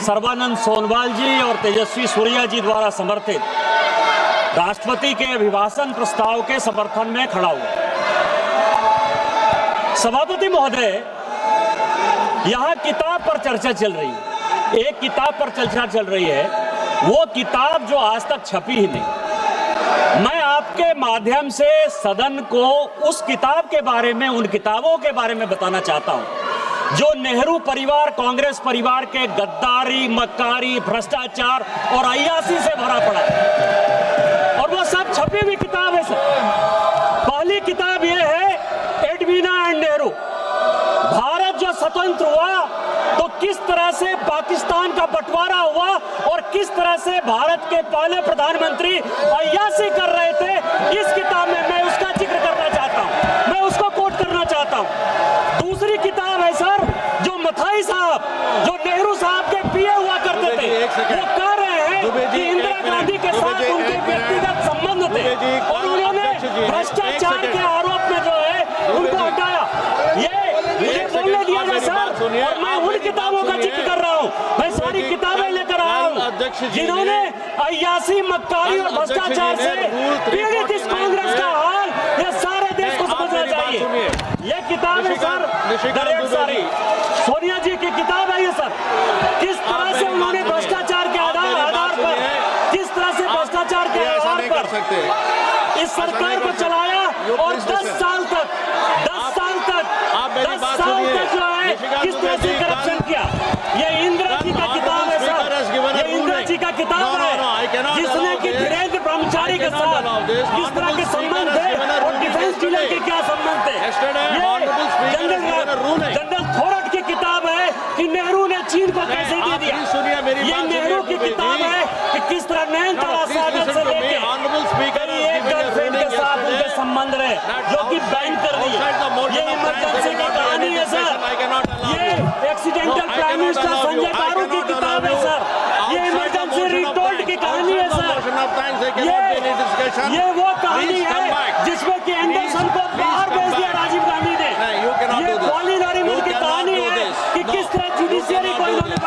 सर्बानंद सोनोवाल जी और तेजस्वी सूर्या जी द्वारा समर्थित राष्ट्रपति के अभिभाषण प्रस्ताव के समर्थन में खड़ा हुआ। सभापति महोदय, यहाँ किताब पर चर्चा चल रही है, एक किताब पर चर्चा चल रही है, वो किताब जो आज तक छपी ही नहीं। मैं आपके माध्यम से सदन को उस किताब के बारे में, उन किताबों के बारे में बताना चाहता हूं जो नेहरू परिवार, कांग्रेस परिवार के गद्दारी, मक्कारी, भ्रष्टाचार और अय्यासी से भरा पड़ा है, और वो सब छपी हुई किताब है सर। पहली किताब ये है एडवीना एंड नेहरू। भारत जो स्वतंत्र हुआ तो किस तरह से पाकिस्तान का बंटवारा हुआ और किस तरह से भारत के पहले प्रधानमंत्री अय्यासी कर रहे थे, इस किताब में मैं उसका जिक्र करना चाहता हूं, मैं उसको कोट करना चाहता हूं। दूसरी किताब है सर, जो मथाई साहब, जो नेहरू साहब के पीए हुआ करते थे, वो कह रहे हैं कि इंदिरा गांधी के साथ उनके व्यक्तिगत संबंध थे और उन्होंने भ्रष्टाचार के आरोप में जो है उनको हटाया। ये मुझे बोलने दिया जाए सर, और मैं उन किताबों का जिक्र कर रहा हूँ, मैं सारी किताबें लेकर आया हूँ जिन्होंने अय्यासी, मक्कारी और भ्रष्टाचार से पीड़ित इस कांग्रेस का हाल ये सारे देश को समझना चाहिए। ये किताब है सर, डायरेक्ट सारी सोनिया जी की किताब है ये सर। किस तरह से उन्होंने भ्रष्टाचार के आधार पर, किस तरह से भ्रष्टाचार के आधार पर इस सरकार को चलाया और 10 साल तक जो है किस तरह से करप्शन किया। ये इंदिरा जी का किताब है सर, ये इंदिरा जी का किताब है जिसने कि धीरेन्द्र ब्रह्मचारी के साथ किस तरह के संबंध थे और डिफेंस डीलर के क्या संबंध थे। ये जनरल थोरट की किताब है कि नेहरू ने चीन को कैसे दे दिया। ये नेहरू की किताब है कि किस तरह नैनतारा सागर से लेके एक गर्लफ्रेंड के साथ उनके संबंध रहे जो कि बैन कर दी। ये इमरजेंसी की कहानी है सर, ये एक्सीडेंटल प्राइम मिनिस्टर संजय बारू की किताब है सर, ये इमरजेंसी रिटोल्ड की कहानी है सर, ये वो कहानी है जिसमें कि एंडरसन को बाहर भेज दिया राजीव गांधी ने। ये पॉली नरीमन की कहानी है कि किस तरह जुडिशियरी को इन्होंने